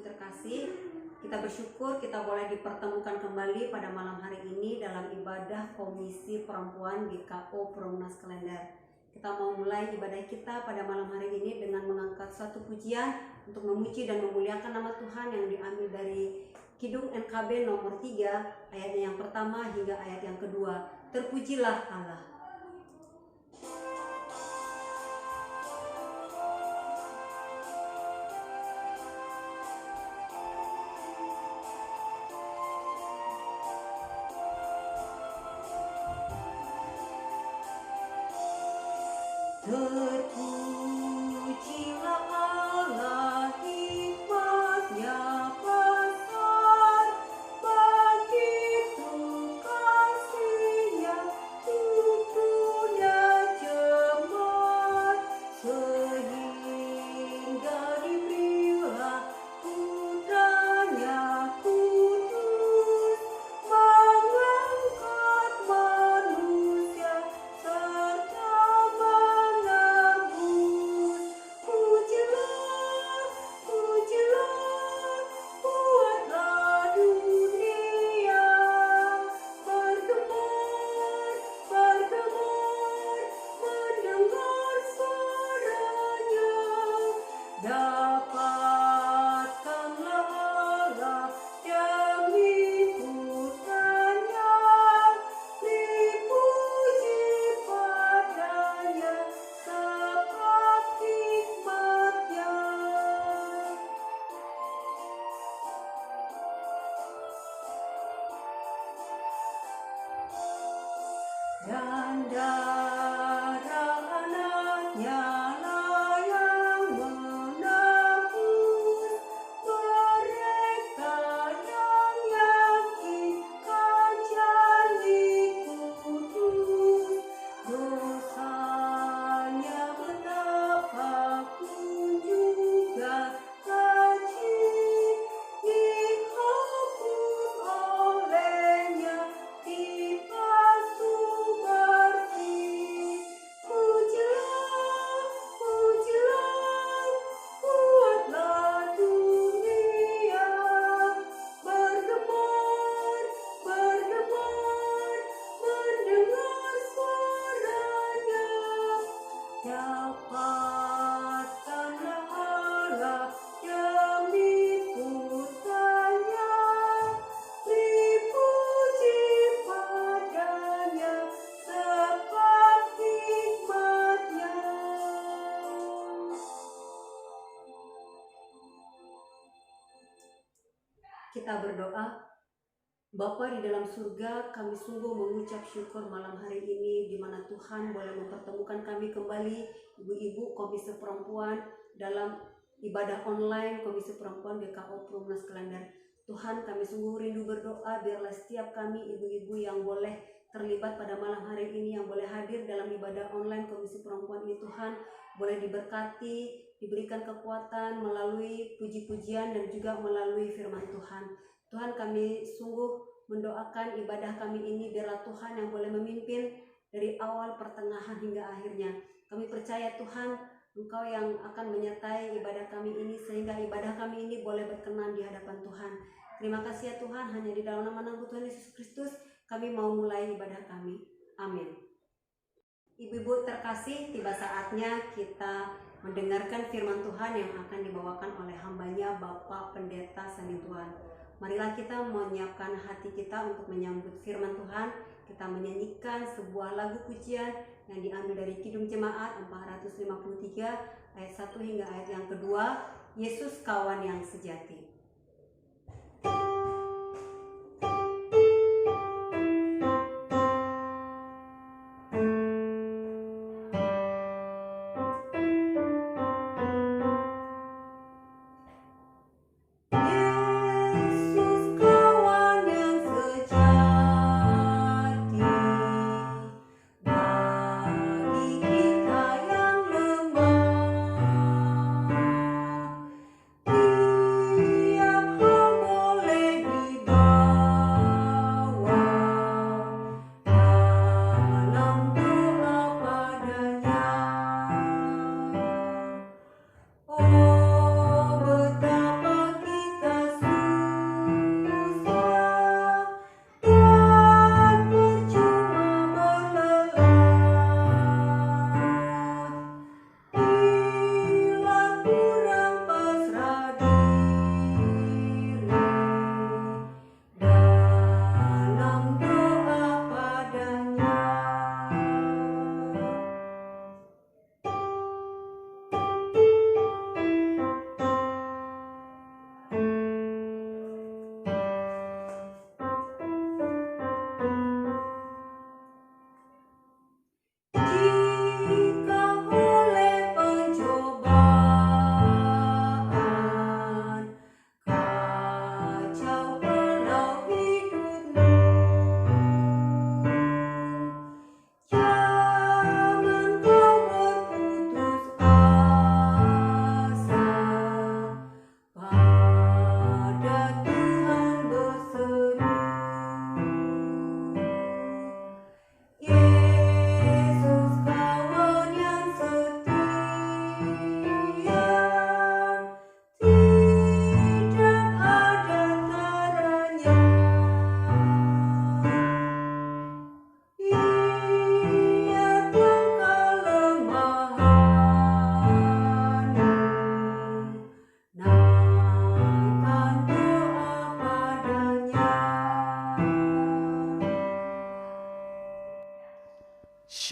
terkasih, kita bersyukur kita boleh dipertemukan kembali pada malam hari ini dalam ibadah Komisi Perempuan GKO Perumnas Klender. Kita mau mulai ibadah kita pada malam hari ini dengan mengangkat suatu pujian untuk memuji dan memuliakan nama Tuhan yang diambil dari Kidung NKB nomor 3 ayatnya yang pertama hingga ayat yang kedua. Terpujilah Allah. Terpujilah Allah, hikmat-Nya besar, begitu kasih-Nya untuk dunia jemaat, sehingga diberilah Putra-Nya kudus, mengangkat manusia serta dapatkanlah Allah demi Putra-Nya, dipuji padanya sebab hikmat-Nya. Dan darah Anak-Nya lah yang menebus mereka yang yakinkan janji kudus. Dosanya betapa pun juga kecil, dihapus olehnya, dibasuh bersih. Pujilah, pujilah, buatlah dunia bergemar, bergemar, mendengar suara-Nya. Dapatkanlah Allah demi Putra-Nya, dipuji padanya sebab hikmat-Nya. Kita berdoa. Bapa di dalam surga, kami sungguh mengucap syukur malam hari ini di mana Tuhan boleh mempertemukan kami kembali, ibu-ibu Komisi Perempuan, dalam ibadah online Komisi Perempuan GKO Perumnas Klender. Tuhan, kami sungguh rindu berdoa biarlah setiap kami ibu-ibu yang boleh terlibat pada malam hari ini, yang boleh hadir dalam ibadah online Komisi Perempuan ini, Tuhan boleh diberkati, diberikan kekuatan melalui puji-pujian dan juga melalui firman Tuhan. Tuhan, kami sungguh mendoakan ibadah kami ini biarlah Tuhan yang boleh memimpin dari awal, pertengahan hingga akhirnya. Kami percaya Tuhan, Engkau yang akan menyertai ibadah kami ini sehingga ibadah kami ini boleh berkenan di hadapan Tuhan. Terima kasih ya Tuhan, hanya di dalam nama Tuhan Yesus Kristus kami mau mulai ibadah kami. Amin. Ibu-ibu terkasih, tiba saatnya kita mendengarkan firman Tuhan yang akan dibawakan oleh hambanya Bapak Pendeta Sani Tuhan. Marilah kita menyiapkan hati kita untuk menyambut firman Tuhan. Kita menyanyikan sebuah lagu pujian yang diambil dari Kidung Jemaat 453 ayat 1 hingga ayat yang kedua, Yesus Kawan yang Sejati. Dia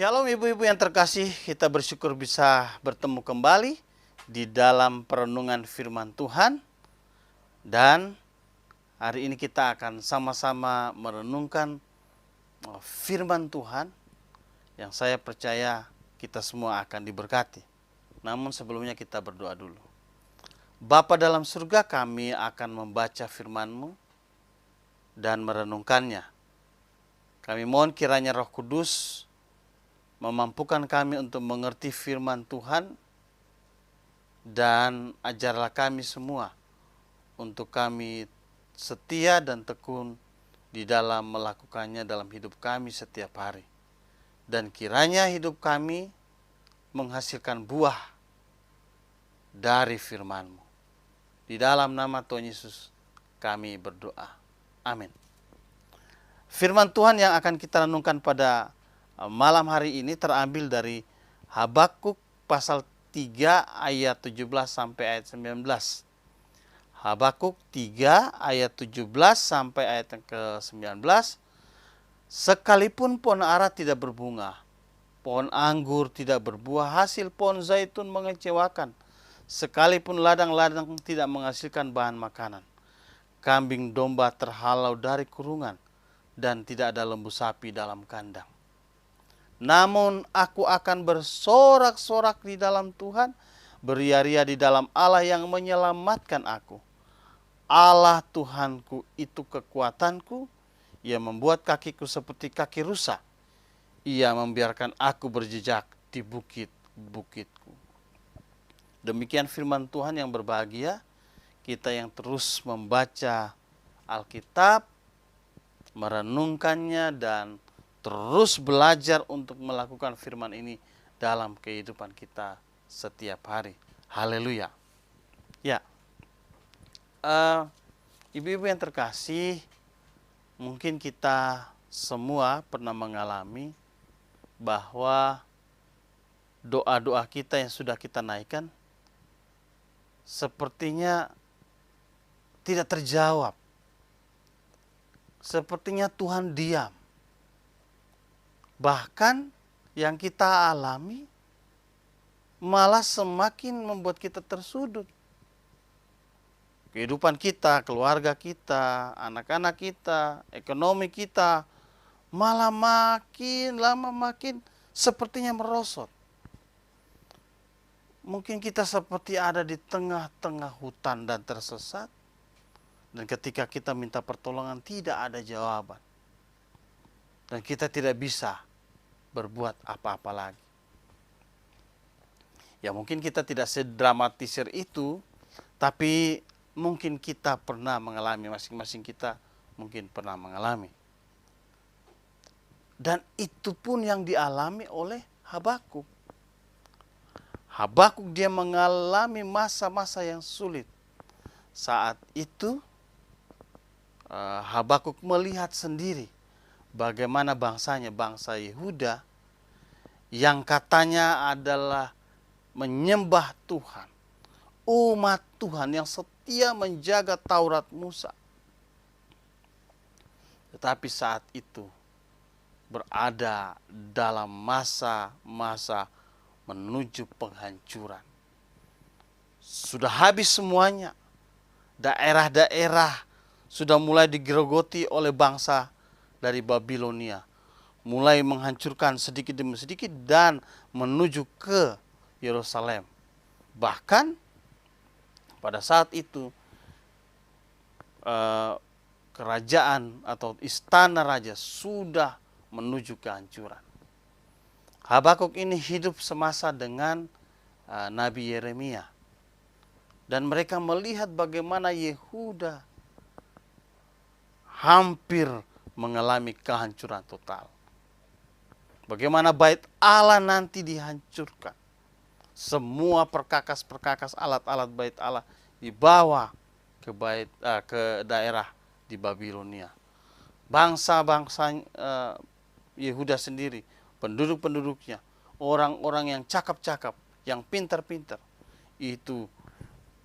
Shalom ibu-ibu yang terkasih, kita bersyukur bisa bertemu kembali di dalam perenungan firman Tuhan. Dan hari ini kita akan sama-sama merenungkan firman Tuhan yang saya percaya kita semua akan diberkati. Namun sebelumnya kita berdoa dulu. Bapa dalam surga, kami akan membaca firman-Mu dan merenungkannya. Kami mohon kiranya Roh Kudus memampukan kami untuk mengerti firman Tuhan, dan ajarlah kami semua untuk kami setia dan tekun di dalam melakukannya dalam hidup kami setiap hari. Dan kiranya hidup kami menghasilkan buah dari firman-Mu. Di dalam nama Tuhan Yesus kami berdoa. Amin. Firman Tuhan yang akan kita renungkan pada malam hari ini terambil dari Habakuk pasal 3 ayat 17 sampai ayat 19. Habakuk 3 ayat 17 sampai ayat yang ke-19. Sekalipun pohon ara tidak berbunga, pohon anggur tidak berbuah, hasil pohon zaitun mengecewakan, sekalipun ladang-ladang tidak menghasilkan bahan makanan, kambing domba terhalau dari kurungan, dan tidak ada lembu sapi dalam kandang. Namun aku akan bersorak-sorak di dalam Tuhan, beria-ria di dalam Allah yang menyelamatkan aku. Allah Tuhanku itu kekuatanku, Ia membuat kakiku seperti kaki rusa. Ia membiarkan aku berjejak di bukit-bukitku. Demikian firman Tuhan yang berbahagia, kita yang terus membaca Alkitab, merenungkannya, dan terus belajar untuk melakukan firman ini dalam kehidupan kita setiap hari. Haleluya. Ya, ibu-ibu yang terkasih, mungkin kita semua pernah mengalami bahwa doa-doa kita yang sudah kita naikkan sepertinya tidak terjawab. Sepertinya Tuhan diam. Bahkan yang kita alami malah semakin membuat kita tersudut. Kehidupan kita, keluarga kita, anak-anak kita, ekonomi kita malah makin lama makin sepertinya merosot. Mungkin kita seperti ada di tengah-tengah hutan dan tersesat. Dan ketika kita minta pertolongan tidak ada jawaban. Dan kita tidak bisa berbuat apa-apa lagi. Ya mungkin kita tidak sedramatisir itu, tapi mungkin kita pernah mengalami, masing-masing kita mungkin pernah mengalami. Dan itu pun yang dialami oleh Habakuk. Habakuk dia mengalami masa-masa yang sulit. Saat itu Habakuk melihat sendiri bagaimana bangsanya, bangsa Yehuda, yang katanya adalah menyembah Tuhan, umat Tuhan yang setia menjaga Taurat Musa. Tetapi saat itu berada dalam masa-masa menuju penghancuran. Sudah habis semuanya. Daerah-daerah sudah mulai digerogoti oleh bangsa dari Babilonia, mulai menghancurkan sedikit demi sedikit dan menuju ke Yerusalem. Bahkan pada saat itu kerajaan atau istana raja sudah menuju kehancuran. Habakuk ini hidup semasa dengan Nabi Yeremia, dan mereka melihat bagaimana Yehuda hampir mengalami kehancuran total. Bagaimana bait Allah nanti dihancurkan. Semua perkakas-perkakas alat-alat bait Allah dibawa ke daerah di Babilonia. Bangsa-bangsa Yehuda sendiri, penduduk-penduduknya, orang-orang yang cakap-cakap, yang pintar-pintar, itu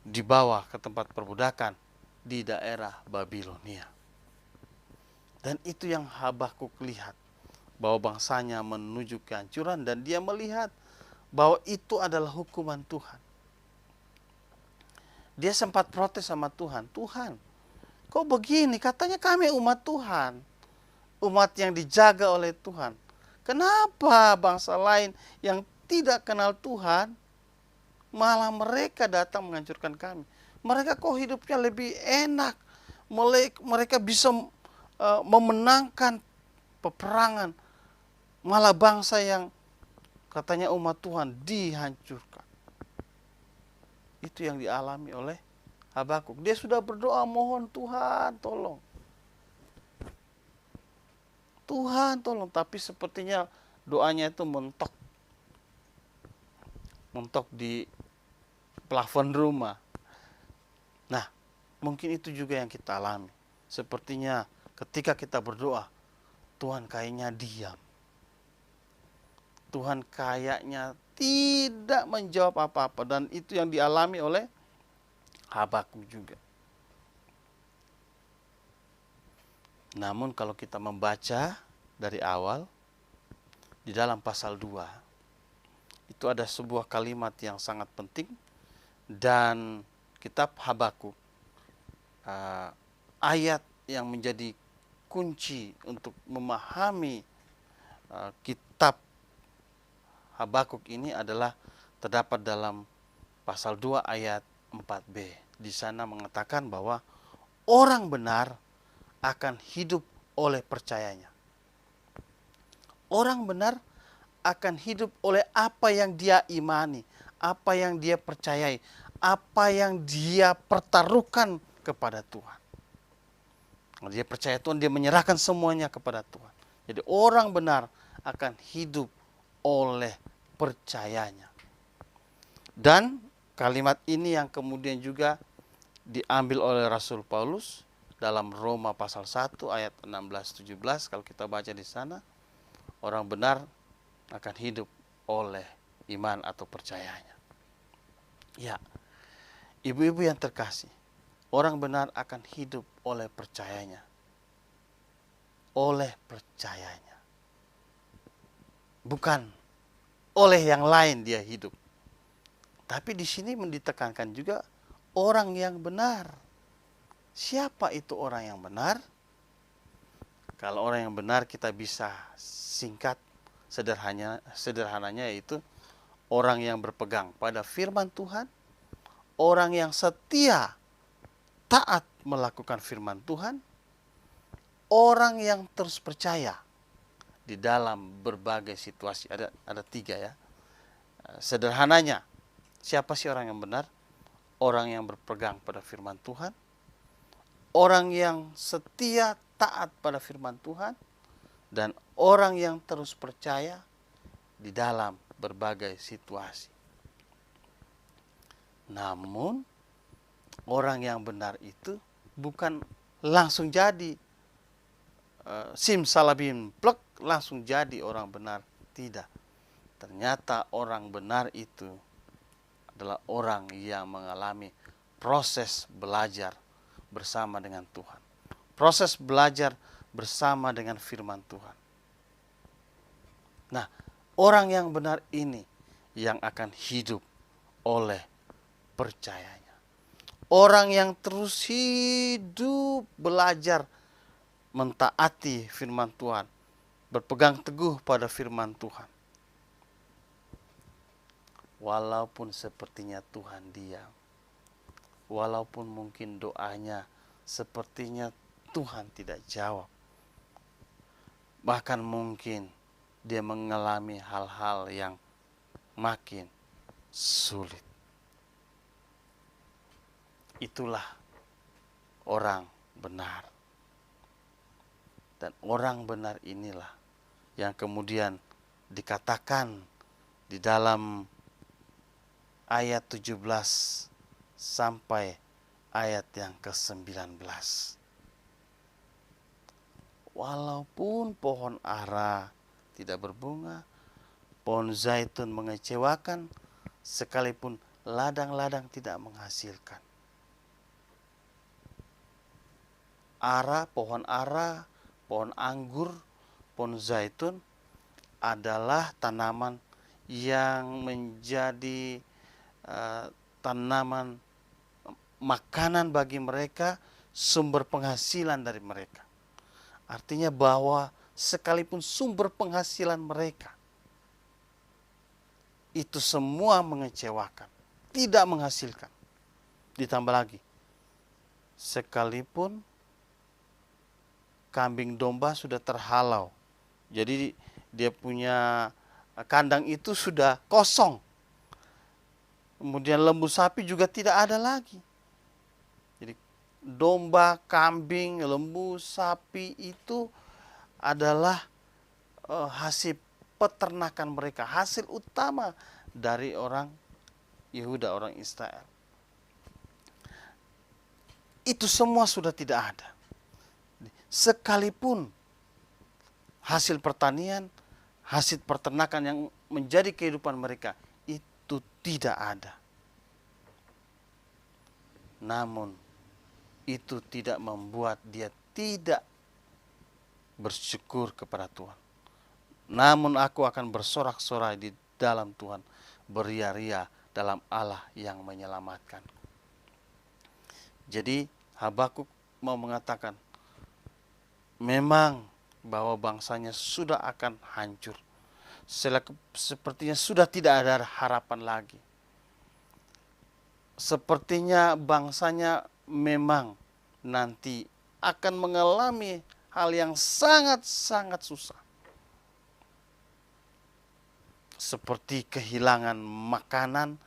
dibawa ke tempat perbudakan di daerah Babilonia. Dan itu yang Habakuk lihat. bahwa bangsanya menuju kehancuran, dan dia melihat bahwa itu adalah hukuman Tuhan. Dia sempat protes sama Tuhan, Tuhan, kok begini? Katanya kami umat Tuhan, umat yang dijaga oleh Tuhan. Kenapa bangsa lain yang tidak kenal Tuhan, malah mereka datang menghancurkan kami? Mereka kok hidupnya lebih enak, mereka bisa memenangkan peperangan, malah bangsa yang katanya umat Tuhan dihancurkan. Itu yang dialami oleh Habakuk. Dia sudah berdoa, mohon Tuhan tolong, Tuhan tolong, tapi sepertinya doanya itu mentok di plafon rumah. Nah, mungkin itu juga yang kita alami. Sepertinya ketika kita berdoa, Tuhan kayaknya diam, Tuhan kayaknya tidak menjawab apa-apa. Dan itu yang dialami oleh Habakuk juga. Namun kalau kita membaca dari awal, di dalam pasal 2, itu ada sebuah kalimat yang sangat penting. Dan kitab Habakuk, ayat yang menjadi kunci untuk memahami kitab Habakuk ini adalah terdapat dalam pasal 2 ayat 4b. Di sana mengatakan bahwa orang benar akan hidup oleh percayanya. Orang benar akan hidup oleh apa yang dia imani, apa yang dia percayai, apa yang dia pertaruhkan kepada Tuhan. Kalau dia percaya Tuhan, dia menyerahkan semuanya kepada Tuhan. Jadi orang benar akan hidup oleh percayanya. Dan kalimat ini yang kemudian juga diambil oleh Rasul Paulus dalam Roma pasal 1 ayat 16-17. Kalau kita baca di sana, orang benar akan hidup oleh iman atau percayanya. Ya, ibu-ibu yang terkasih, orang benar akan hidup oleh percayanya. Oleh percayanya. Bukan oleh yang lain dia hidup. Tapi di sini ditekankan juga orang yang benar. Siapa itu orang yang benar? Kalau orang yang benar kita bisa singkat, sederhananya yaitu orang yang berpegang pada firman Tuhan, orang yang setia taat melakukan firman Tuhan, orang yang terus percaya di dalam berbagai situasi. Ada 3 ya. Sederhananya, siapa sih orang yang benar? Orang yang berpegang pada firman Tuhan, orang yang setia taat pada firman Tuhan, dan orang yang terus percaya di dalam berbagai situasi. Namun orang yang benar itu bukan langsung jadi simsalabim plek langsung jadi orang benar. Tidak. Ternyata orang benar itu adalah orang yang mengalami proses belajar bersama dengan Tuhan. Proses belajar bersama dengan firman Tuhan. Nah, orang yang benar ini yang akan hidup oleh percayanya. Orang yang terus hidup belajar mentaati firman Tuhan, berpegang teguh pada firman Tuhan. Walaupun sepertinya Tuhan diam, walaupun mungkin doanya sepertinya Tuhan tidak jawab, bahkan mungkin dia mengalami hal-hal yang makin sulit. Itulah orang benar. Dan orang benar inilah yang kemudian dikatakan di dalam ayat 17 sampai ayat yang ke-19. Walaupun pohon ara tidak berbunga, pohon zaitun mengecewakan, sekalipun ladang-ladang tidak menghasilkan. Ara, pohon anggur, pohon zaitun adalah tanaman yang menjadi tanaman makanan bagi mereka, sumber penghasilan dari mereka. Artinya bahwa sekalipun sumber penghasilan mereka itu semua mengecewakan, tidak menghasilkan. Ditambah lagi, sekalipun kambing domba sudah terhalau, jadi dia punya kandang itu sudah kosong, kemudian lembu sapi juga tidak ada lagi. Jadi domba, kambing, lembu, sapi itu adalah hasil peternakan mereka, hasil utama dari orang Yehuda, orang Israel. Itu semua sudah tidak ada. Sekalipun hasil pertanian, hasil peternakan yang menjadi kehidupan mereka itu tidak ada. Namun itu tidak membuat dia tidak bersyukur kepada Tuhan. Namun aku akan bersorak-sorai di dalam Tuhan, beria-ria dalam Allah yang menyelamatkan. Jadi Habakuk mau mengatakan, memang bahwa bangsanya sudah akan hancur. Sepertinya sudah tidak ada harapan lagi. Sepertinya bangsanya memang nanti akan mengalami hal yang sangat-sangat susah. Seperti kehilangan makanan,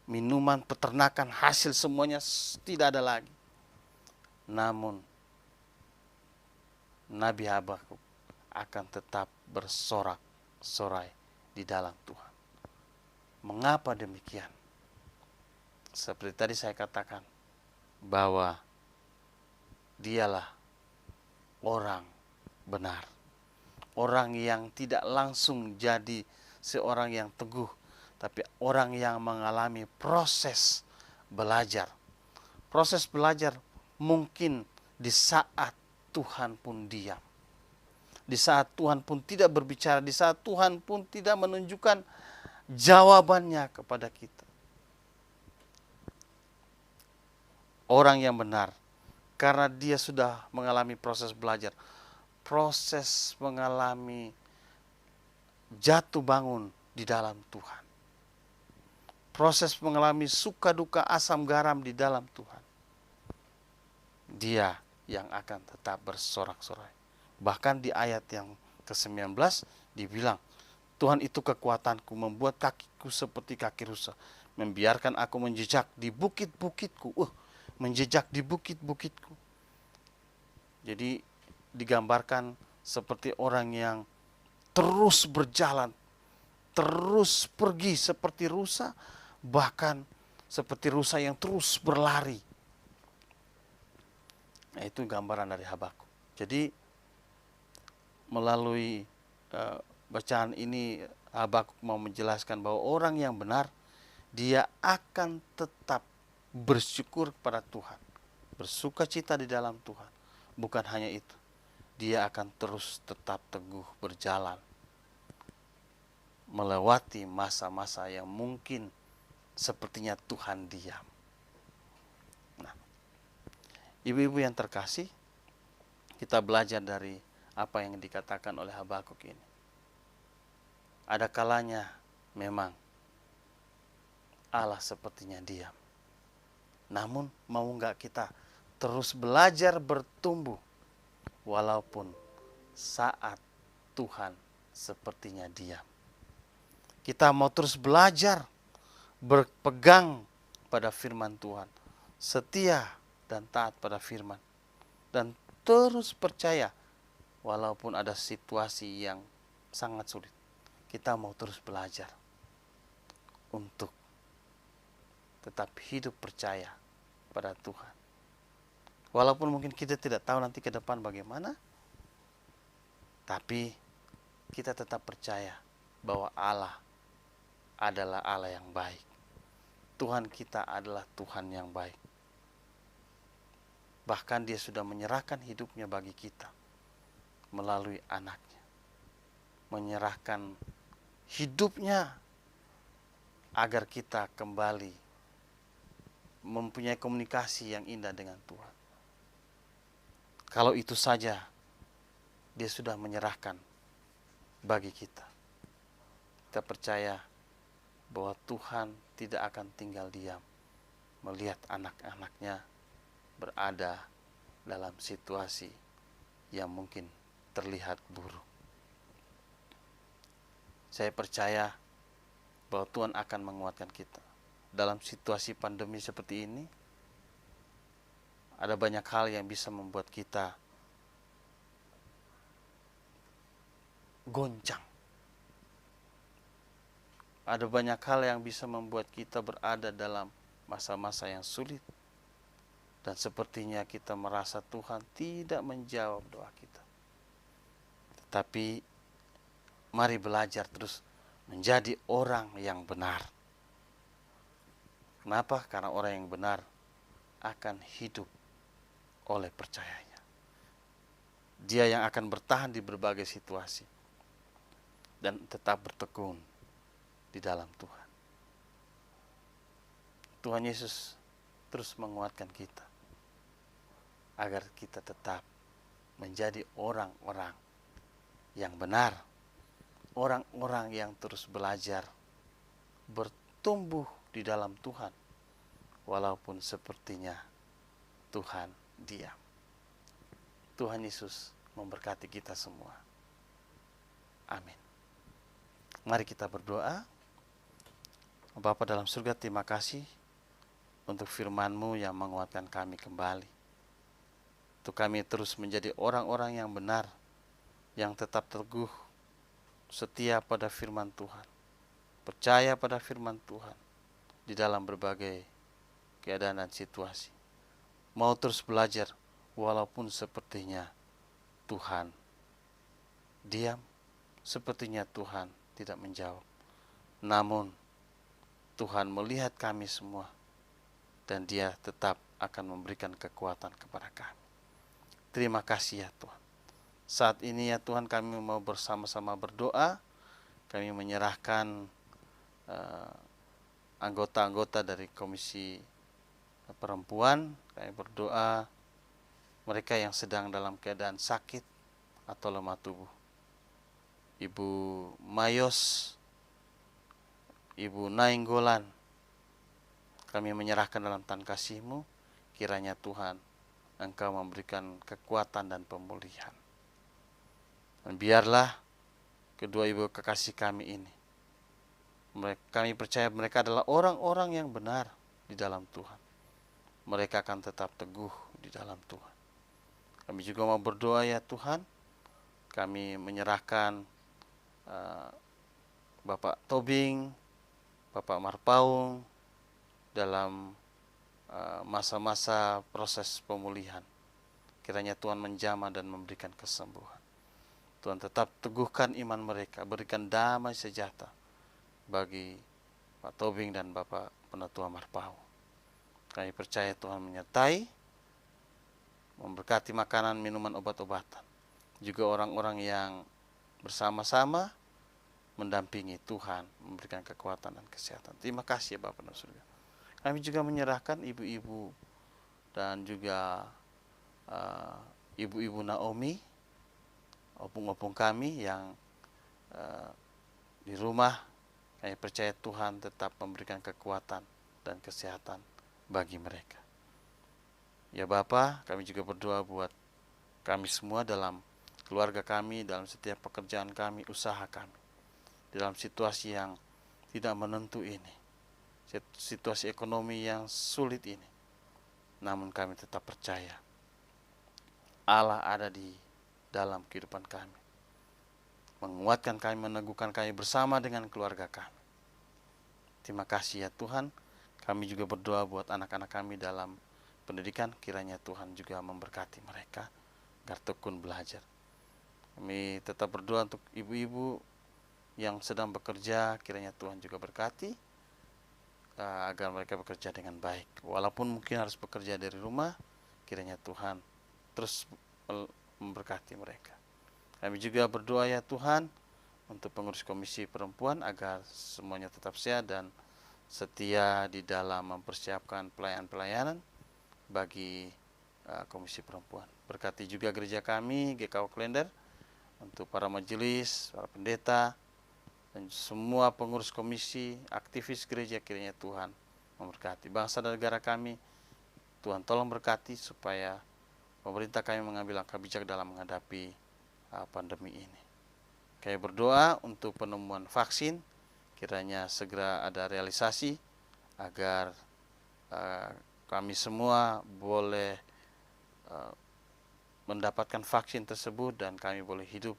minuman, peternakan, hasil semuanya tidak ada lagi. Namun Nabi Habakuk akan tetap bersorak-sorai di dalam Tuhan. Mengapa demikian? Seperti tadi saya katakan, bahwa dialah orang benar. Orang yang tidak langsung jadi seorang yang teguh, tapi orang yang mengalami proses belajar. Proses belajar mungkin di saat Tuhan pun diam. Di saat Tuhan pun tidak berbicara, di saat Tuhan pun tidak menunjukkan jawabannya kepada kita. Orang yang benar, karena dia sudah mengalami proses belajar, proses mengalami jatuh bangun di dalam Tuhan, proses mengalami suka duka asam garam di dalam Tuhan, dia yang akan tetap bersorak-sorai. Bahkan di ayat yang ke-19 dibilang, Tuhan itu kekuatanku, membuat kakiku seperti kaki rusa, membiarkan aku menjejak di bukit-bukitku. Menjejak di bukit-bukitku. Jadi digambarkan seperti orang yang terus berjalan, terus pergi seperti rusa, bahkan seperti rusa yang terus berlari. Nah, itu gambaran dari Habakuk. Jadi melalui bacaan ini Habakuk mau menjelaskan bahwa orang yang benar, dia akan tetap bersyukur kepada Tuhan, bersuka cita di dalam Tuhan. Bukan hanya itu, dia akan terus tetap teguh berjalan, melewati masa-masa yang mungkin sepertinya Tuhan diam. Nah, ibu-ibu yang terkasih, kita belajar dari apa yang dikatakan oleh Habakuk ini. Ada kalanya memang Allah sepertinya diam. Namun mau enggak kita terus belajar bertumbuh walaupun saat Tuhan sepertinya diam. Kita mau terus belajar berpegang pada firman Tuhan, setia dan taat pada firman, dan terus percaya walaupun ada situasi yang sangat sulit. Kita mau terus belajar untuk tetap hidup percaya pada Tuhan. Walaupun mungkin kita tidak tahu nanti ke depan bagaimana, tapi kita tetap percaya bahwa Allah adalah Allah yang baik. Tuhan kita adalah Tuhan yang baik. Bahkan Dia sudah menyerahkan hidupnya bagi kita melalui anaknya. menyerahkan hidupnya agar kita kembali mempunyai komunikasi yang indah dengan Tuhan. Kalau itu saja dia sudah menyerahkan bagi kita. Kita percaya bahwa Tuhan tidak akan tinggal diam melihat anak-anaknya berada dalam situasi yang mungkin terlihat buruk. Saya percaya bahwa Tuhan akan menguatkan kita. Dalam situasi pandemi seperti ini, ada banyak hal yang bisa membuat kita goncang. Ada banyak hal yang bisa membuat kita berada dalam masa-masa yang sulit. Dan sepertinya kita merasa Tuhan tidak menjawab doa kita. Tetapi mari belajar terus menjadi orang yang benar. Kenapa? Karena orang yang benar akan hidup oleh percayanya. Dia yang akan bertahan di berbagai situasi dan tetap bertekun di dalam Tuhan. Tuhan Yesus terus menguatkan kita agar kita tetap menjadi orang-orang yang benar, orang-orang yang terus belajar bertumbuh di dalam Tuhan, walaupun sepertinya Tuhan diam. Tuhan Yesus memberkati kita semua. Amin. Mari kita berdoa. Bapa dalam surga, terima kasih untuk firman-Mu yang menguatkan kami kembali. Untuk kami terus menjadi orang-orang yang benar, yang tetap teguh, setia pada firman Tuhan, percaya pada firman Tuhan di dalam berbagai keadaan dan situasi. Mau terus belajar walaupun sepertinya Tuhan diam, sepertinya Tuhan tidak menjawab. Namun Tuhan melihat kami semua dan Dia tetap akan memberikan kekuatan kepada kami. Terima kasih ya Tuhan. Saat ini ya Tuhan, kami mau bersama-sama berdoa. Kami menyerahkan anggota-anggota dari Komisi Perempuan. Kami berdoa mereka yang sedang dalam keadaan sakit atau lemah tubuh. Ibu Mayos, Ibu Nainggolan, kami menyerahkan dalam tangan kasih-Mu. Kiranya Tuhan, Engkau memberikan kekuatan dan pemulihan. Dan biarlah kedua ibu kekasih kami ini, kami percaya mereka adalah orang-orang yang benar di dalam Tuhan. Mereka akan tetap teguh di dalam Tuhan. Kami juga mau berdoa ya Tuhan, kami menyerahkan Bapak Tobing, Bapak Marpaung dalam masa-masa proses pemulihan. Kiranya Tuhan menjamah dan memberikan kesembuhan. Tuhan tetap teguhkan iman mereka, berikan damai sejahtera bagi Pak Tobing dan Bapak Penatua Marpaung. Kami percaya Tuhan menyertai, memberkati makanan, minuman, obat-obatan. Juga orang-orang yang bersama-sama mendampingi Tuhan, memberikan kekuatan dan kesehatan. Terima kasih ya Bapak dalam surga. Kami juga menyerahkan ibu-ibu dan juga ibu-ibu Naomi, opung-opung kami yang di rumah. Kami percaya Tuhan tetap memberikan kekuatan dan kesehatan bagi mereka. Ya Bapa, kami juga berdoa buat kami semua dalam keluarga kami, dalam setiap pekerjaan kami, usaha kami. Dalam situasi yang tidak menentu ini, situasi ekonomi yang sulit ini, namun kami tetap percaya Allah ada di dalam kehidupan kami, menguatkan kami, meneguhkan kami bersama dengan keluarga kami. Terima kasih ya Tuhan. Kami juga berdoa buat anak-anak kami dalam pendidikan, kiranya Tuhan juga memberkati mereka agar tekun belajar. Kami tetap berdoa untuk ibu-ibu yang sedang bekerja, kiranya Tuhan juga berkati agar mereka bekerja dengan baik. Walaupun mungkin harus bekerja dari rumah, kiranya Tuhan terus memberkati mereka. Kami juga berdoa ya Tuhan untuk pengurus komisi perempuan agar semuanya tetap sehat dan setia di dalam mempersiapkan pelayanan-pelayanan bagi komisi perempuan. Berkati juga gereja kami, GKU Klender, untuk para majelis, para pendeta, dan semua pengurus komisi, aktivis gereja, kiranya Tuhan memberkati bangsa dan negara kami. Tuhan tolong berkati supaya pemerintah kami mengambil langkah bijak dalam menghadapi pandemi ini. Kami berdoa untuk penemuan vaksin, kiranya segera ada realisasi agar kami semua boleh mendapatkan vaksin tersebut dan kami boleh hidup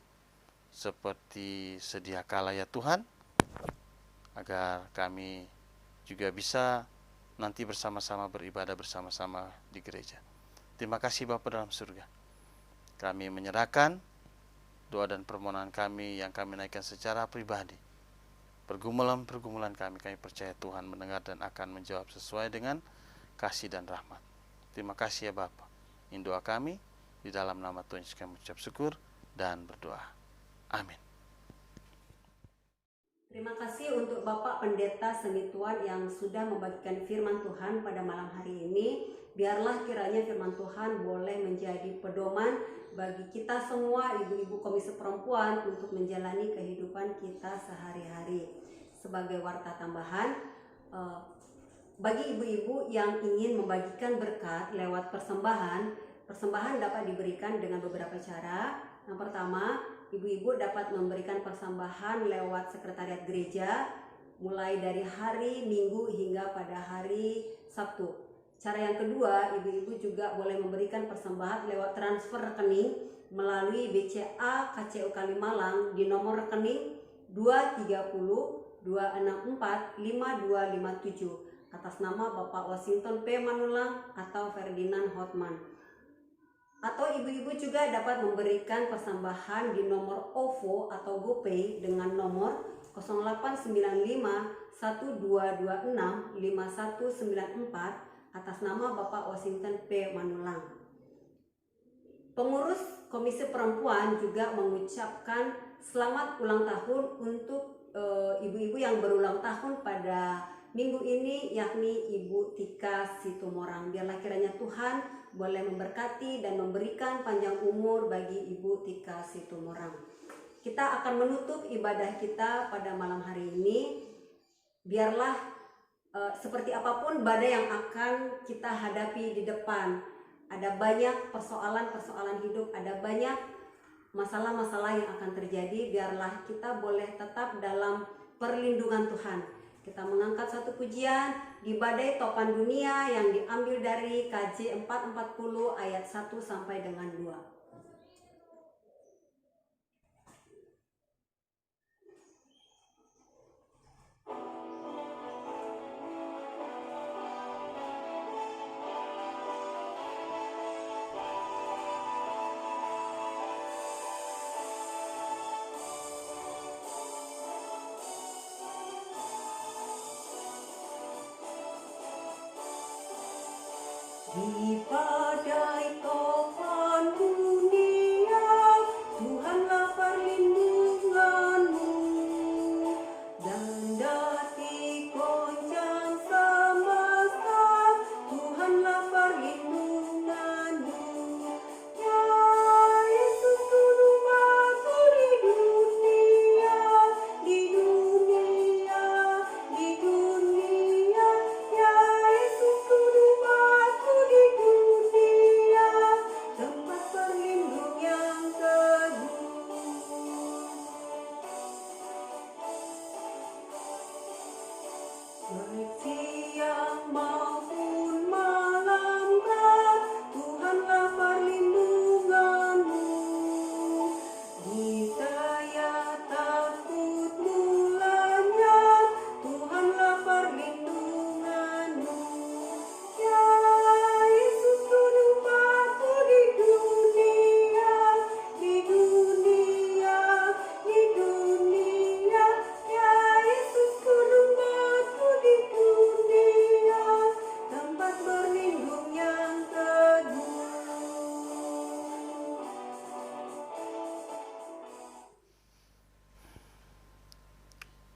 seperti sedia kala ya Tuhan, agar kami juga bisa nanti bersama-sama beribadah bersama-sama di gereja. Terima kasih Bapa dalam surga. Kami menyerahkan doa dan permohonan kami yang kami naikkan secara pribadi. Pergumulan-pergumulan kami percaya Tuhan mendengar dan akan menjawab sesuai dengan kasih dan rahmat. Terima kasih ya Bapa. Ini doa kami, di dalam nama Tuhan Yesus kami mengucap syukur dan berdoa. Amin. Terima kasih untuk Bapak Pendeta Seni Tuan yang sudah membagikan firman Tuhan pada malam hari ini. Biarlah kiranya firman Tuhan boleh menjadi pedoman bagi kita semua ibu-ibu komisi perempuan untuk menjalani kehidupan kita sehari-hari. Sebagai warta tambahan, bagi ibu-ibu yang ingin membagikan berkat lewat persembahan dapat diberikan dengan beberapa cara. Yang pertama, ibu-ibu dapat memberikan persembahan lewat sekretariat gereja mulai dari hari Minggu hingga pada hari Sabtu. Cara yang kedua, ibu-ibu juga boleh memberikan persembahan lewat transfer rekening melalui BCA KCU Kalimalang di nomor rekening 230-264-5257 atas nama Bapak Washington P. Manulang atau Ferdinand Hotman. Atau ibu-ibu juga dapat memberikan persembahan di nomor OVO atau GoPay dengan nomor 0895 1226 5194 atas nama Bapak Washington P. Manulang. Pengurus Komisi Perempuan juga mengucapkan selamat ulang tahun untuk ibu-ibu yang berulang tahun pada minggu ini, yakni Ibu Tika Situmorang. Biarlah kiranya Tuhan boleh memberkati dan memberikan panjang umur bagi Ibu Tika Situmorang. Kita akan menutup ibadah kita pada malam hari ini. Biarlah seperti apapun badai yang akan kita hadapi di depan, ada banyak persoalan-persoalan hidup, ada banyak masalah-masalah yang akan terjadi. Biarlah kita boleh tetap dalam perlindungan Tuhan. Kita mengangkat satu pujian di badai topan dunia yang diambil dari KJ 440 ayat 1 sampai dengan 2. Di badai topan dunia, Tuhanlah perlindunganmu, dan dati goncang semesta, Tuhanlah perlindunganmu. Ya Yesus tolong aku di dunia, di dunia, di dunia. Ya Yesus tolong aku di dunia.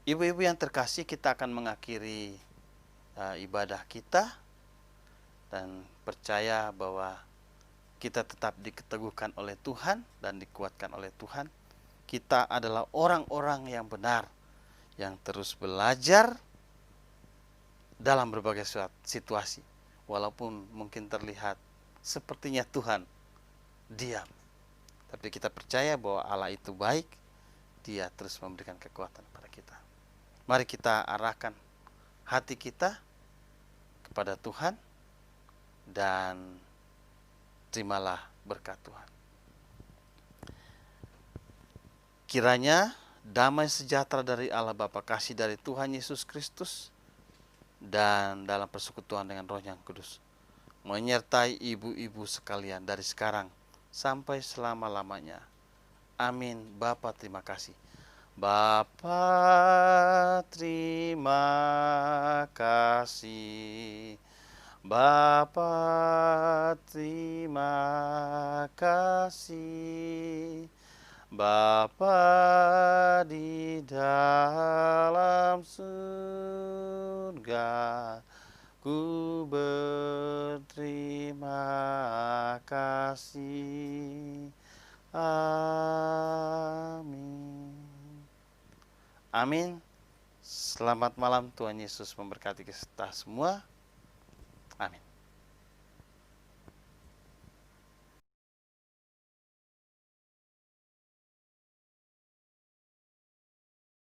Ibu-ibu yang terkasih, kita akan mengakhiri ibadah kita dan percaya bahwa kita tetap diteguhkan oleh Tuhan dan dikuatkan oleh Tuhan. Kita adalah orang-orang yang benar, yang terus belajar dalam berbagai situasi. Walaupun mungkin terlihat sepertinya Tuhan diam, tapi kita percaya bahwa Allah itu baik. Dia terus memberikan kekuatan pada kita. Mari kita arahkan hati kita kepada Tuhan dan terimalah berkat Tuhan. Kiranya damai sejahtera dari Allah Bapa, kasih dari Tuhan Yesus Kristus, dan dalam persekutuan dengan Roh yang Kudus menyertai ibu-ibu sekalian dari sekarang sampai selama-lamanya. Amin. Bapa, terima kasih. Bapa, terima kasih. Bapa, terima kasih. Bapa di dalam surga, ku berterima kasih. Amin. Amin. Selamat malam, Tuhan Yesus memberkati kita semua. Amin.